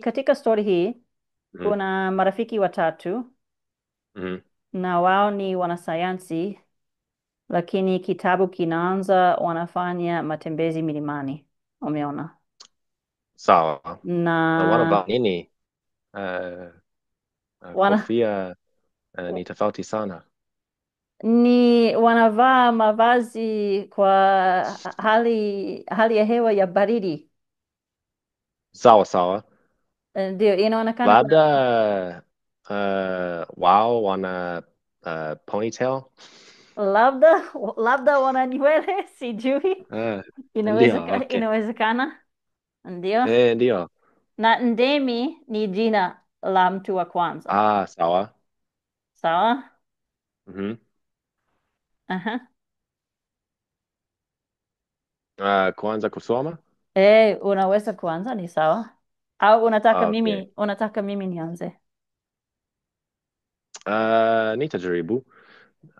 Katika stori hii Mhm, kuna marafiki watatu mhm. na wao ni wanasayansi, lakini kitabu kinaanza wanafanya matembezi milimani. Umeona? Sawa. Na Na wanavaa nini? Uh, wana kofia ni tofauti sana. ni wanavaa mavazi kwa hali ya hewa ya baridi. Sawa sawa. Ndio inaonekana kuna Labda wao wana ponytail. labda labda wana nywele sijui. Ndio, okay. Inawezekana. Ndio. Ndio. Na Ndemi ni jina la mtu wa kwanza. Sawa. Sawa? Mhm. Aha. Kuanza kusoma? Unaweza kuanza, ni sawa. Au Okay. unataka mimi nianze? Nitajaribu.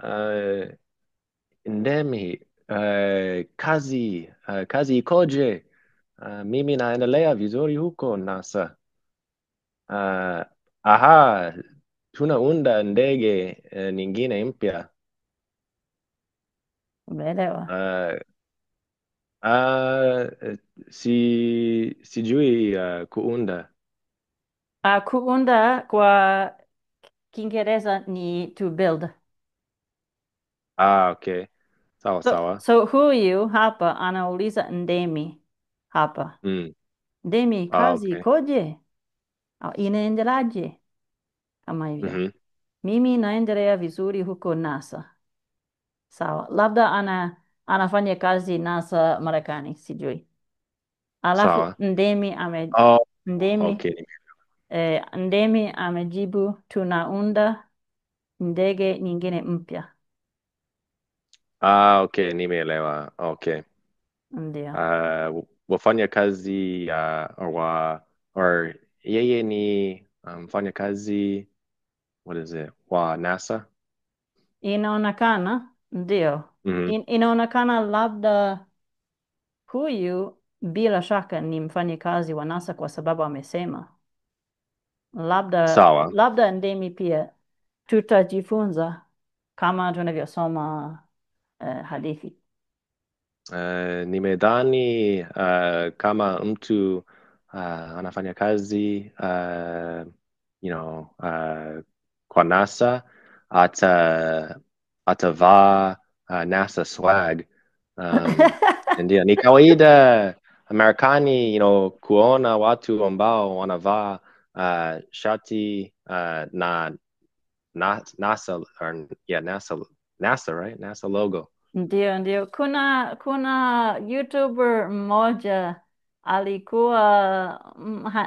Uh, Ndemi, kazi ikoje? Mimi naendelea vizuri huko NASA. Uh, aha, tunaunda ndege nyingine mpya. Umeelewa? Uh, uh, sijui kuunda. Kuunda kwa Kiingereza ni to build. Okay. Sawa So, sawa. so huyu hapa anauliza Ndemi hapa. Mm. Ndemi, kazi Okay. ikoje? Au inaendeleaje? Kama hivyo. Mhm. Mimi naendelea vizuri huko NASA. Sawa. Labda anafanya kazi NASA Marekani, sijui. Alafu Sawa. Oh, okay. Ndemi amejibu tunaunda ndege nyingine mpya. Okay, nimeelewa. Okay. Ndio. Wafanya kazi or yeye ni mfanya kazi, what is it? Wa NASA? Inaonekana, ndio. Mhm. Inaonekana labda huyu bila shaka ni mfanyikazi wa NASA kwa sababu amesema. Sawa. Labda Ndemi pia tutajifunza kama tunavyosoma hadithi. Nimedhani kama mtu anafanya kazi kwa NASA atavaa NASA swag. Um, ndio ni kawaida Marekani, kuona watu ambao wanavaa shati na NASA, or yeah, NASA, right? NASA logo. Ndio, ndio. Kuna YouTuber mmoja alikuwa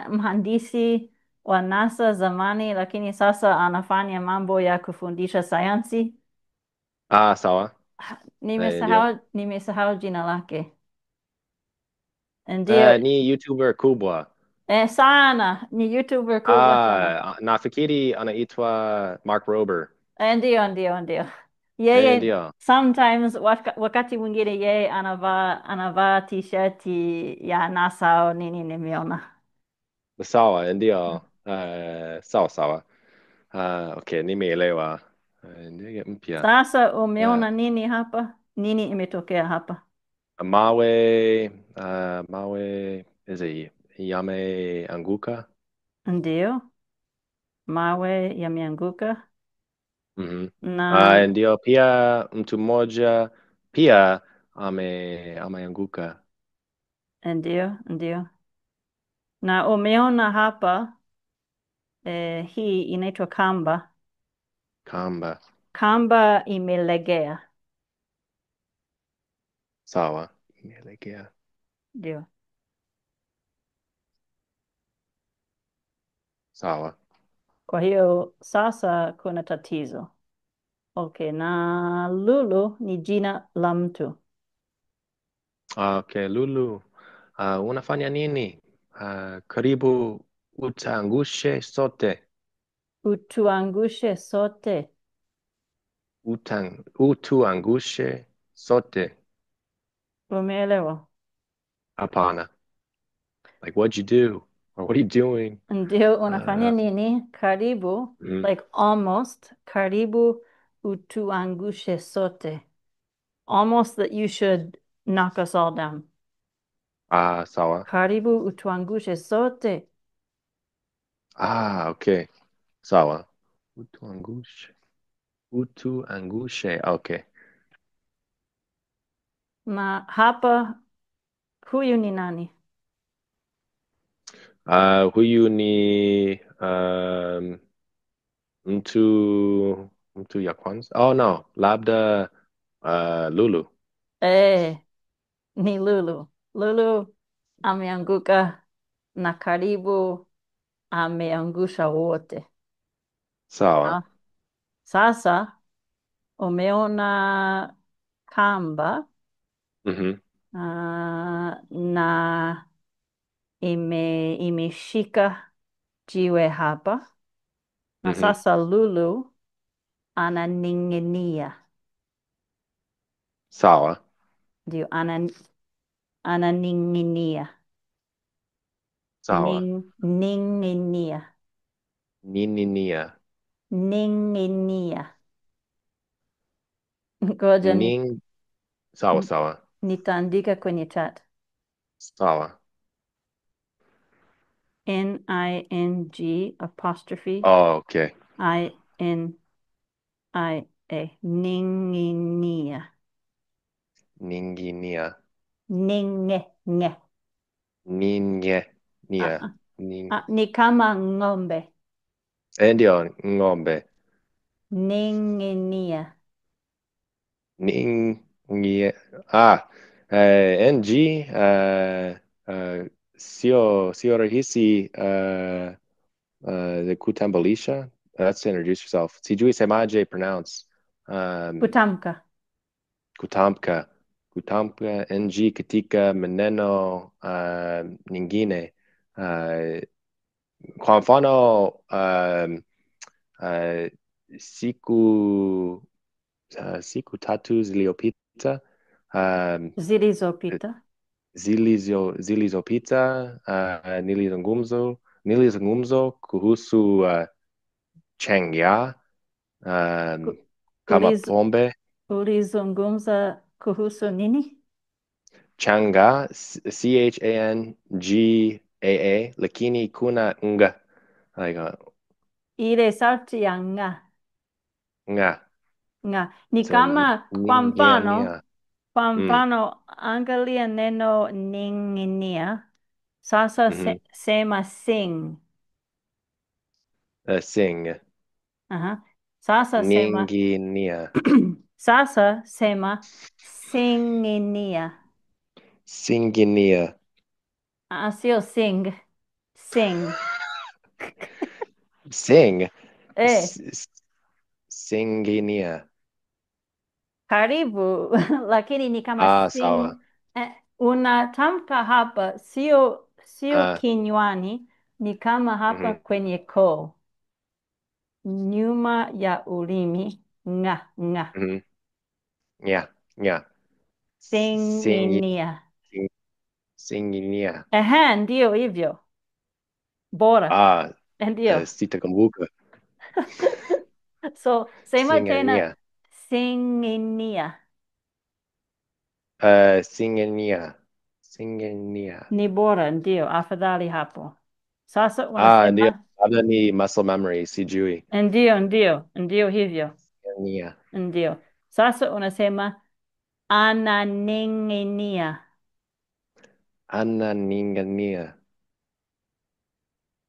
mhandisi wa NASA zamani, lakini sasa anafanya mambo ya kufundisha sayansi. Sawa. Ndio. Nimesahau jina lake. Ndio, Ni YouTuber kubwa. sana ni YouTuber kubwa sana. Nafikiri anaitwa Mark Rober. Ndio. Yeye Ndio. sometimes wakati mwingine yeye anavaa t-shirti ya NASA au nini nimeona. Sawa, ndio. Sawa sawa. Okay, nimeelewa. Ndege mpya. Sasa Uh, umeona nini hapa? Nini imetokea hapa? mawe, mawe, is it yameanguka? Ndio, mawe yameanguka Mhm. na Ndio, pia mtu mmoja pia ameanguka. ndio. Na umeona hapa hii inaitwa kamba. Kamba. Kamba imelegea. Sawa. Imeelekea. Ndio. Sawa. Kwa hiyo sasa kuna tatizo. Okay, na Lulu ni jina la mtu. Okay, Lulu. Unafanya nini? Karibu utaangushe sote. Utuangushe sote. Utuangushe sote. Umeelewa? Hapana. Like, what'd you do? Or what are you doing? Ndio unafanya Uh, nini? Karibu, mhm. like almost, karibu utuangushe sote. Almost that you should knock us all down. Sawa. Karibu utuangushe sote. Okay. Sawa. Utuangushe. Utuangushe. Okay. Na hapa huyu ni nani? Huyu ni mtu ya kwanza. Oh no, labda Lulu. Eh, ni Lulu. Lulu ameanguka na karibu ameangusha wote. Sawa. Ah, sasa umeona kamba Mhm. na imeshika jiwe hapa na Mhm. sasa Lulu ananing'inia, Sawa. ndio ananing'inia, Sawa. ning'inia, Nini nia. ning'inia. Ngoja Ning. Sawa sawa. nitaandika kwenye chat. Sawa. Ning apostrophe Oh, okay. Inia. Ning'inia. Ninginia. Ninge, nge. Ninye. Ah, Nia. ah. Ning. Ah, ni kama ng'ombe. Ndio, ng'ombe. Ning'inia. Ning. Nye. NG. Sio rahisi the kutambulisha. That's to introduce yourself. Sijui semaje pronounce. Um, Kutamka. kutamka. Kutamka NG katika maneno nyingine. Uh, kwa mfano uh, siku siku tatu zilizopita um, Zilizopita. zilizopita nilizungumzo kuhusu Changya um, U- kama Uliz, pombe ulizungumza kuhusu nini? Changa Changaa lakini kuna nga like Ile sauti ya nga. nga Nga. Ni so kama ningiania kwa mm, mfano, angalia neno ning'inia. Sasa mhm. sema sing. Sing Aha. Sasa sema ninginia sasa sema singinia. singinia Sio sing, sing. sing Eh, singinia karibu, lakini ni kama sing. sawa Unatamka hapa, sio ah kinywani, ni kama hapa mhm. kwenye koo, nyuma ya ulimi, nga, nga. Mhm. Yeah, yeah. Sing, Singinia. singinia. Ehe, ndio hivyo. Bora. Ah, Ndio. sitakumbuka. So, sema tena Singinia. singinia. Singinia. Singinia. Ni bora, ndio, afadhali hapo. Sasa unasema, Ndio. Labda ni muscle memory, sijui. ndio hivyo. Singinia. Ndio. Sasa unasema ananing'inia. Ananingania.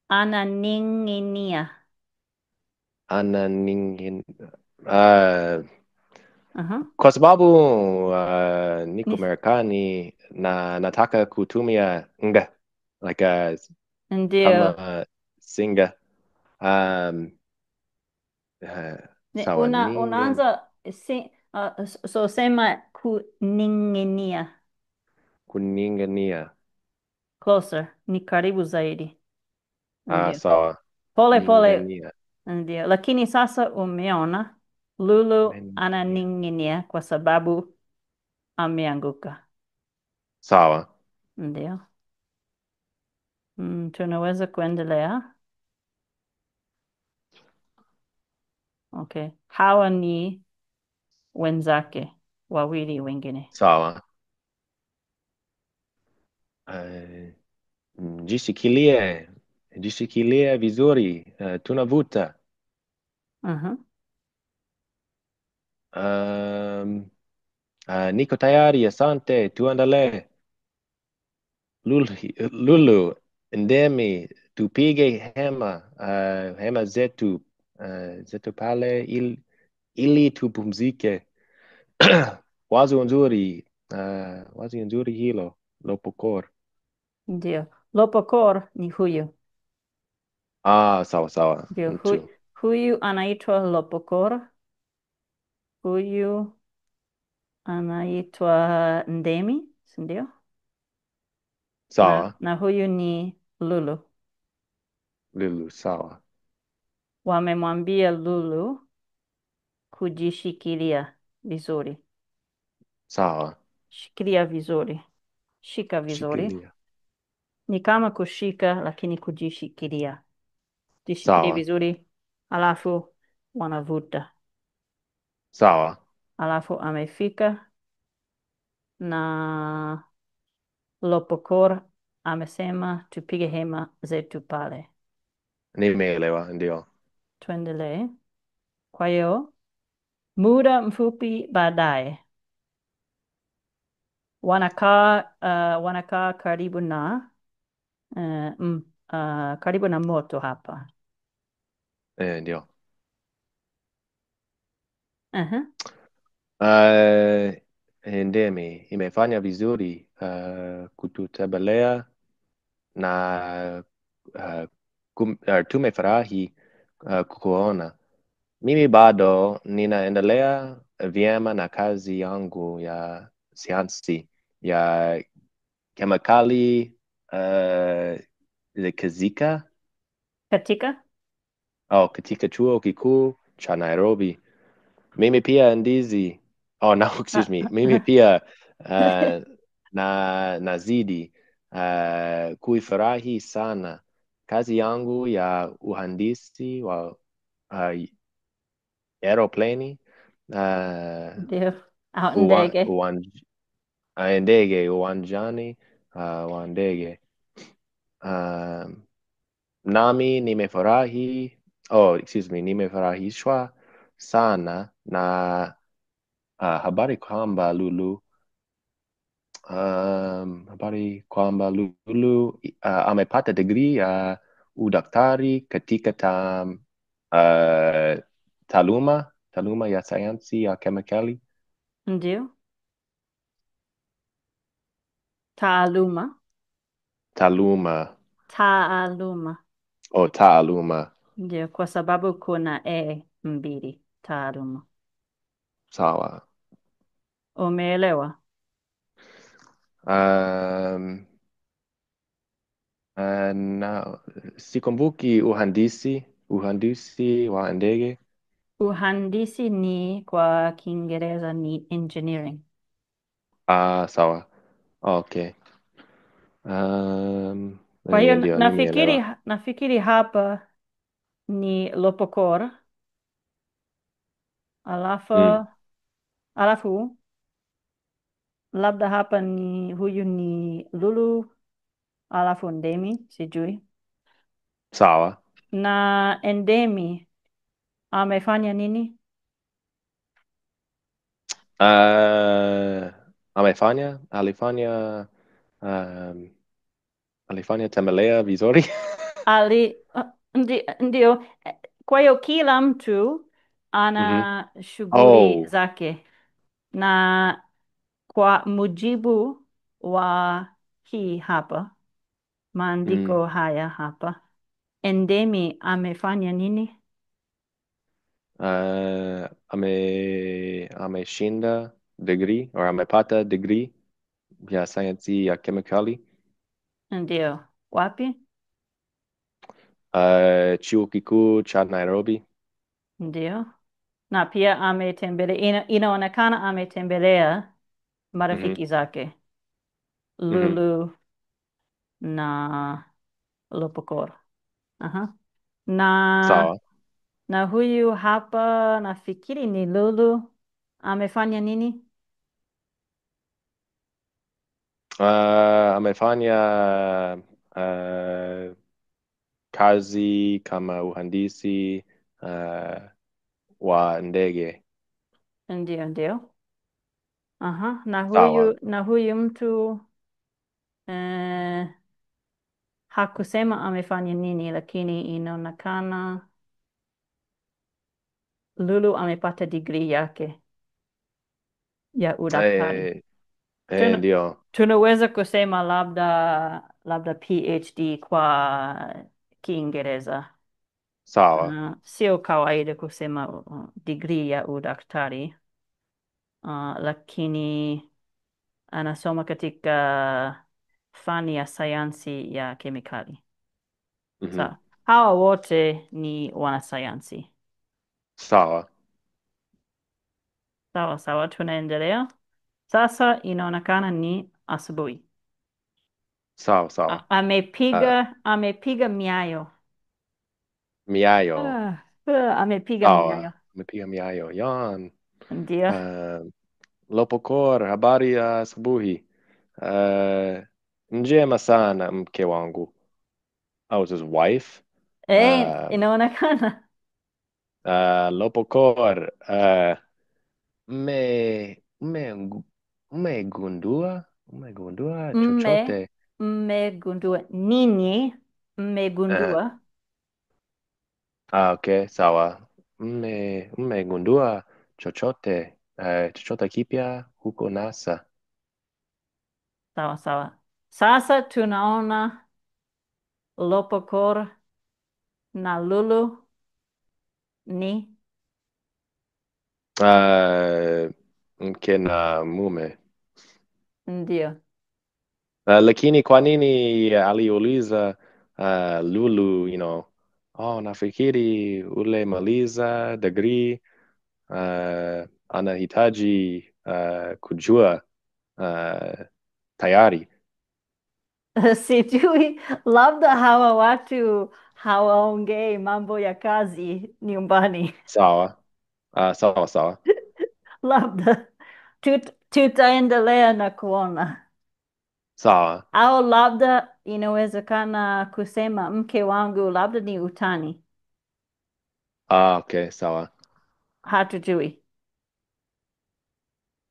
Ananing'inia. Ananingin. Uh, Aha. kwa sababu niko Ni, Marekani na nataka kutumia nga. Like ndio. kama singa. Um, sawa Unaanza, so sema kuning'inia. kuningania. Closer, ni karibu zaidi. Ndio. Sawa Pole pole, ningania. ndio. Lakini sasa umeona Lulu Ningania. ananing'inia kwa sababu ameanguka. Sawa. Ndio. Tunaweza kuendelea. Okay. Hawa ni wenzake wawili wengine. Sawa. Uh, jishikilie, jishikilie vizuri. Tunavuta. Mhm. Um, niko tayari, asante. Tuendelee. Lulu, ndemi, tupige hema, hema zetu, zetu pale ili tupumzike. Wazo nzuri hilo, Lopokor. Ndio. Lopokor ni huyu. Sawa sawa, Ndio. mtu. Huyu anaitwa Lopokor. Huyu anaitwa Ndemi, si ndio? Sawa, Na huyu ni Lulu. Lulu, sawa, Wamemwambia Lulu kujishikilia vizuri. sawa, Shikilia vizuri. Shika vizuri. shikilia. Ni kama kushika lakini kujishikilia. Jishikilie Sawa, vizuri. Alafu wanavuta. sawa, Alafu amefika na Lopokor amesema tupige hema zetu pale. nimeelewa, ndio. Tuendelee. Kwa hiyo muda mfupi baadaye wanakaa karibu na karibu na moto hapa. Ndio. Uh-huh. Uh, Ndemi, imefanya vizuri kututembelea na tumefurahi kukuona. Mimi bado ninaendelea vyema na kazi yangu ya sayansi ya kemikali kazika Katika au katika chuo kikuu cha Nairobi. Mimi pia ndizi. Oh no, excuse me. Mimi ah, pia nazidi kuifurahi sana kazi yangu ya uhandisi wa uh, aeroplani ndio au uwa, ndege. uwan, ndege uwanjani wa ndege. Um, nami nimefurahi, oh, excuse me, nimefurahishwa sana na habari kwamba Lulu, habari kwamba Lulu amepata degree ya udaktari katika uh, taaluma ya sayansi ya kemikali. Ndio. Taaluma. Taaluma, Taaluma. taaluma, Ndio, kwa sababu kuna mbili. Taaluma. sawa. Umeelewa? Um, na sikumbuki uhandisi wa ndege. Uhandisi ni kwa Kiingereza ni engineering. Sawa. Okay. Kwa hiyo Ndio, nafikiri nimeelewa. nafikiri hapa ni Lopokor, Mm, alafu alafu labda hapa ni huyu ni Lulu, alafu Ndemi, sijui. sawa. Na Ndemi amefanya nini? Uh, alifanya um, alifanya tembelea vizuri. Ndio, kwa hiyo kila mtu Mhm. ana shughuli Oh, zake, na kwa mujibu wa hii hapa, mm, maandiko haya hapa, Endemi amefanya nini? ameshinda degree au amepata degree ya sayansi ya kemikali Ndio, wapi? chuo kikuu cha Nairobi. Ndio, na pia ametembelea, inaonekana ametembelea Mhm, marafiki zake mhm. Lulu na Lopokor. Aha. Na Sawa. na huyu hapa nafikiri ni Lulu. Amefanya nini? Amefanya uh, kazi kama uhandisi wa ndege. Ndio, ndio. Aha. Sawa. Na huyu mtu eh, hakusema amefanya nini, lakini inaonekana Lulu amepata degree yake ya udaktari. Eh, Tuna, ndio. tunaweza kusema labda PhD kwa Kiingereza. Sawa. Sio kawaida kusema degree ya udaktari, lakini anasoma katika fani ya sayansi ya kemikali. Mhm. Sawa, hawa wote ni wanasayansi. Sawa. Sawa sawa, tunaendelea. Sasa inaonekana ni asubuhi. Sawa sawa. Uh, Amepiga miayo. miayo. Amepiga Sawa. miayo. Amepiga miayo. Yan. Ndio. Uh, Lopokor, habari ya asubuhi. Uh, njema sana mke wangu. I was his wife. Inaonekana. Lopokor, me, me, umegundua Mme, chochote. mmegundua. Nini Uh, mmegundua? okay, sawa. Mmegundua chochote, chochote kipya huko NASA. Sawa sawa. Sasa tunaona Lopokor na Lulu ni Uh, mke na mume. ndio. Lakini kwa nini aliuliza Lulu, nafikiri ule maliza degree anahitaji kujua uh, tayari. Sijui, labda hawa watu hawaongei mambo ya kazi nyumbani. Sawa. Sawa sawa. Labda tutaendelea na kuona. Sawa. Au labda inawezekana kusema mke wangu labda ni utani. Okay, sawa. Hatujui.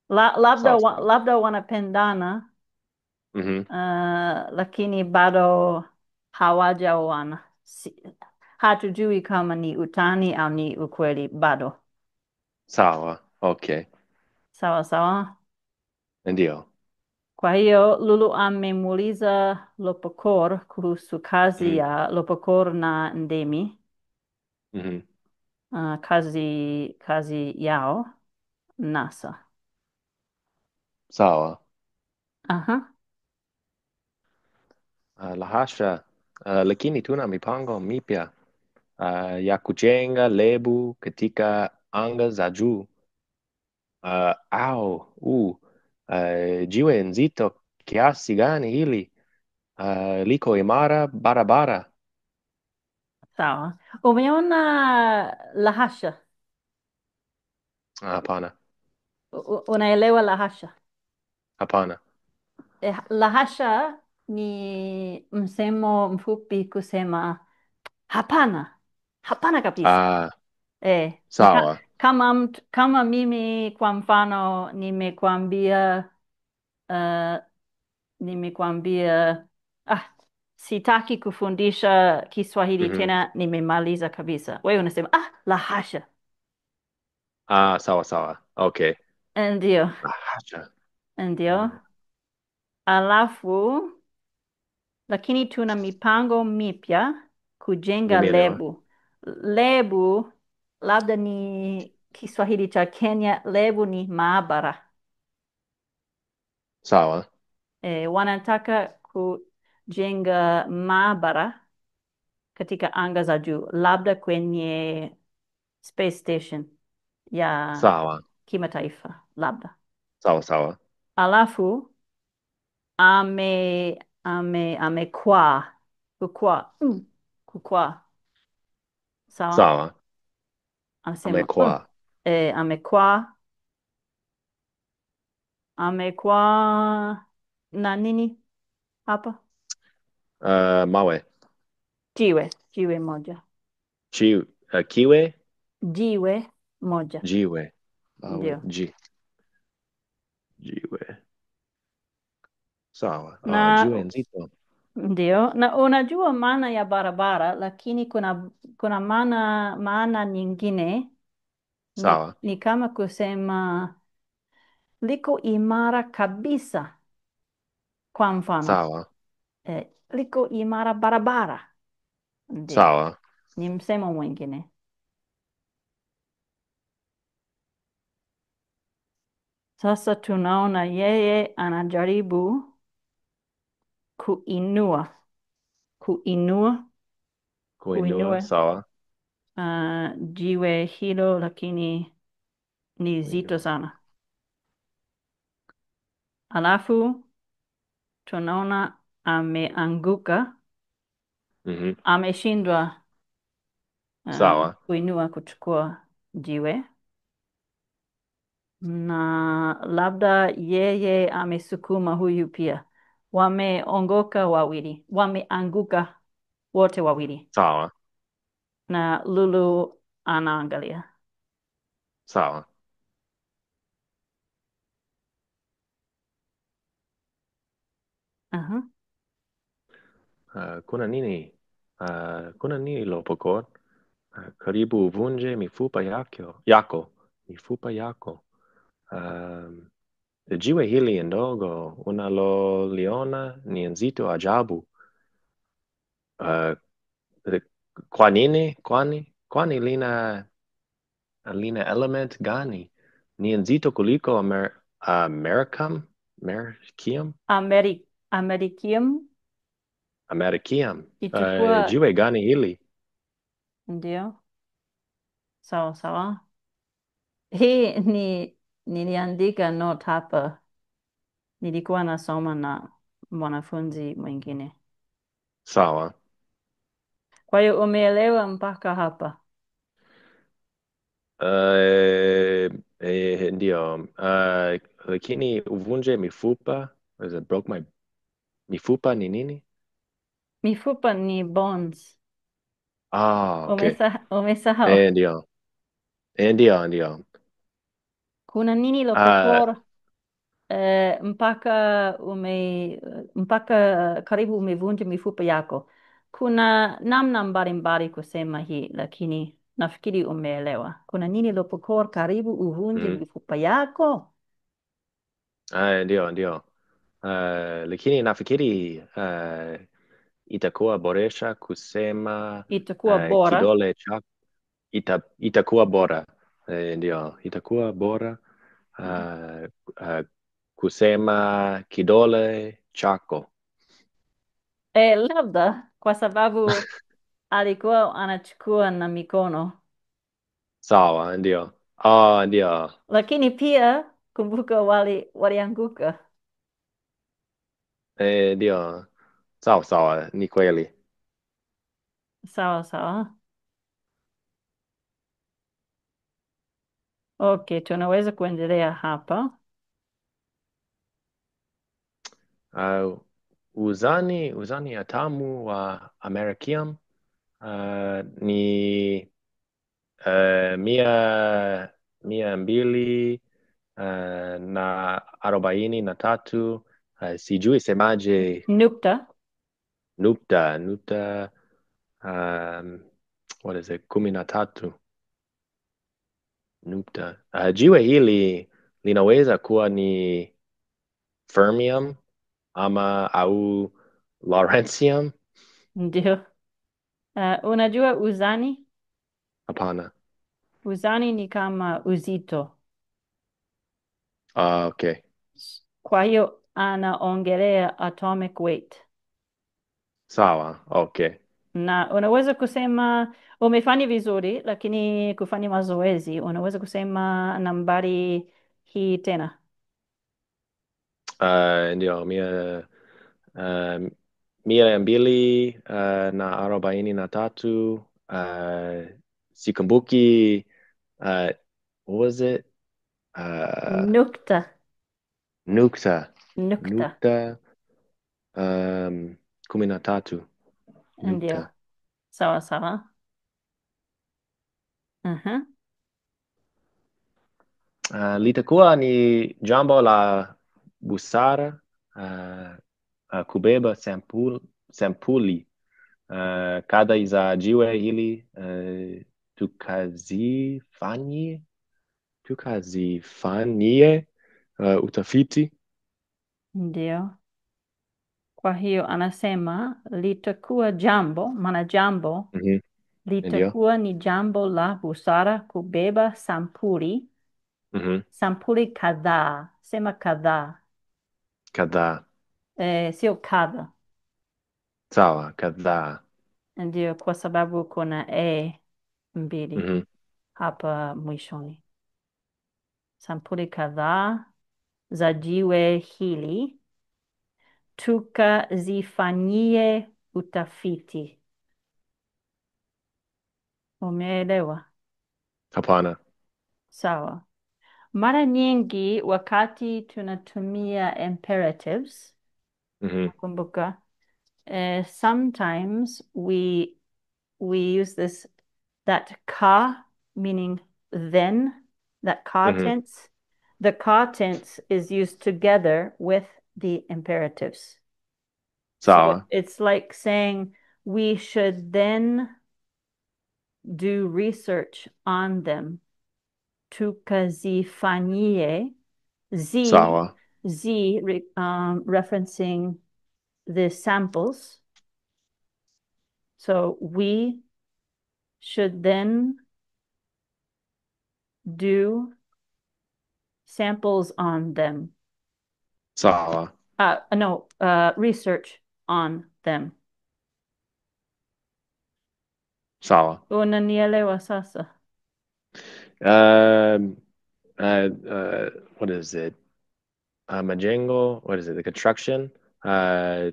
Sawa sawa. Labda wanapendana, Mhm. lakini bado hawajaoana. Hatujui kama ni utani au ni ukweli bado. Sawa. Okay. Sawa sawa. Ndio. Kwa hiyo Lulu amemuuliza Lopokor kuhusu kazi Mhm. ya Lopokor na Ndemi, Mhm. kazi yao NASA. Sawa. Aha. Lahasha. Lakini tuna mipango mipya ya kujenga lebu katika anga za juu. Jiwe nzito kiasi gani hili liko imara barabara. Sawa. Umeona lahasha? Hapana. Unaelewa lahasha? Hapana. Lahasha ni msemo mfupi kusema hapana, hapana kabisa. Ah, Ni sawa. kama mimi kwa mfano uh, nimekwambia sitaki kufundisha Kiswahili Mhm. tena, nimemaliza kabisa. Wewe unasema lahasha. Sawa sawa. Okay. Ndio, Lahasha. ndio. Alafu lakini tuna mipango mipya kujenga Nimeelewa. lebu. Lebu labda ni Kiswahili cha Kenya, lebu ni maabara. Sawa. Wanataka kujenga maabara katika anga za juu, labda kwenye space station ya Sawa. kimataifa, labda. Sawa sawa. Alafu amekwaa Kukua. Kukua. Sawa? Sawa. Anasema Amekuwa. amekuwa. Amekuwa na nini hapa? Mawe. Jiwe. Jiwe moja. Kiwe. Jiwe moja. Jiwe. Mawe. Ndio. Jiwe. Sawa. Na Jiwe nzito. ndio. Na unajua maana ya barabara, lakini kuna maana nyingine Sawa. ni kama kusema liko imara kabisa. Kwa mfano, Sawa. liko imara barabara. Ndio. Sawa. Ni msemo mwingine. Sasa tunaona yeye anajaribu kuinua, kuinua, Kuinua. kuinua Sawa. jiwe hilo, lakini ni zito Kuinua. sana. Alafu tunaona ameanguka, Mhm. ameshindwa Sawa. kuinua, kuchukua jiwe, na labda yeye amesukuma huyu pia. Wameongoka wawili, wameanguka wote wawili, Sawa. na Lulu anaangalia. Sawa. Aha. Kuna nini? Kuna nini Lopokot? Karibu uvunje mifupa yako. Mifupa yako. Um, Jiwe hili ndogo unaloliona ni nzito ajabu. Uh, kwa nini? Kwani lina element gani? Ni nzito kuliko Americium? Americium. Americium. Ichukua. Jiwe gani hili? Ndio. Sawa sawa. Hii niliandika note hapa. Nilikuwa nasoma na mwanafunzi mwingine. Sawa. Kwa hiyo umeelewa mpaka hapa. Ndio. Lakini uvunje mifupa. Was it broke my mifupa ni nini? Mifupa ni bones. Okay. Umesahau. Ndio. Ndio. Kuna nini Uh, Lopokoro? Mpaka karibu umevunja mifupa yako. Kuna namna mbalimbali kusema hii, lakini nafikiri umeelewa. Kuna nini Lopokoro? Karibu uvunje mm, mifupa yako. ndio. Lakini nafikiri itakuwa boresha kusema Itakuwa bora. kidole chako. Itakuwa bora. Ndio. Itakuwa bora uh, uh, kusema kidole chako. Labda kwa sababu alikuwa anachukua na mikono, Sawa, ndio. Ndio. lakini pia kumbuka walianguka. Ndio. Sawa, ni kweli. Sawa sawa. Okay, tunaweza kuendelea hapa. Uh, uzani atamu wa Americium ni mia mbili na arobaini na tatu. Sijui semaje Nukta. nukta um, what is it, kumi na tatu nukta. Jiwe hili linaweza kuwa ni fermium ama au lawrencium. Ndio. Unajua uzani? Hapana. Uzani ni kama uzito. Okay. Kwa hiyo anaongelea atomic weight. Sawa. Okay. Na unaweza kusema umefanya vizuri, lakini kufanya mazoezi, unaweza kusema nambari hii tena. Ndio uh, 100 na 43 sikumbuki what was it? Nukta. Nukta. Nukta. Nukta um, 13. Ndio. Nukta. Sawa sawa. Mhm. Litakuwa ni jambo la busara uh, kubeba sampuli kadha za jiwe ili tukazifanyie tukazifanyie utafiti. Ndio. Kwa hiyo anasema litakuwa jambo, maana jambo Mhm. Ndio. litakuwa ni jambo la busara kubeba sampuli, Mhm. sampuli kadhaa. Sema kadhaa, Kadhaa. sio kadha. Sawa, kadhaa. Ndio, kwa sababu kuna mbili Mhm. hapa mwishoni. Sampuli kadhaa za jiwe hili tukazifanyie utafiti. Umeelewa? Hapana. Sawa. Mara nyingi wakati tunatumia imperatives, Mhm. nakumbuka, sometimes we use this that ka meaning then, that ka Mhm. tense. The ka tense is used together with the imperatives. So Sawa. it's like saying we should then do research on them. Tukazifanyie. Sawa. Referencing the samples. So we should then do samples on them. Sawa. No, research on them. Sawa. Unanielewa sasa? Um, what is it? Majengo, what is it? The construction. Uh,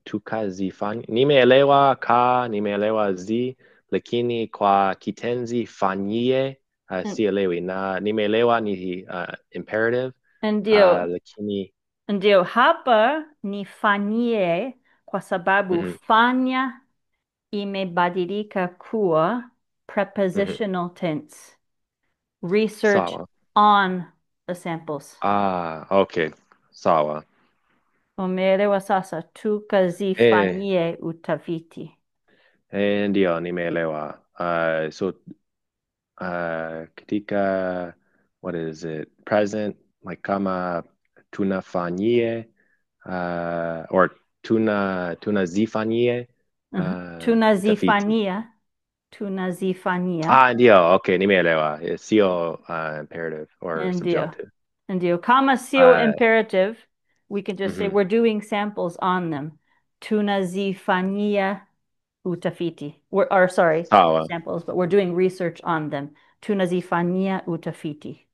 tukazifanya. Nimeelewa ka, nimeelewa zi, lakini kwa kitenzi fanyie Mm, sielewi. Na nimeelewa ni imperative, Ndio, lakini ndio hapa nifanyie kwa sababu mhm, fanya imebadilika kuwa mhm. prepositional tense. Research Sawa. on the samples. Okay. Sawa. Umeelewa sasa, Eh, tukazifanyie utafiti. ndio nimeelewa. So katika what is it present like kama tunafanyie or tunazifanyie Mhm. utafiti. Tunazifanyia. Ndio, okay, nimeelewa. Sio imperative or Ndio. subjunctive. Ndio. Kama sio uh, imperative, we can just say mhm. we're doing samples on them. Tunazifanyia utafiti. Or sorry, Sawa. samples, but we're doing research on them. Tunazifanyia utafiti.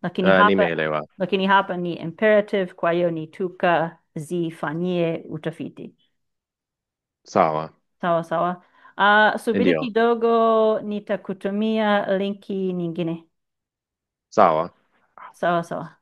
Lakini hapa, Nimeelewa. lakini hapa ni imperative, kwa hiyo ni tukazifanyie utafiti. Sawa. Sawa sawa. Subiri Ndio. kidogo, nitakutumia linki nyingine. Sawa. Sawa sawa.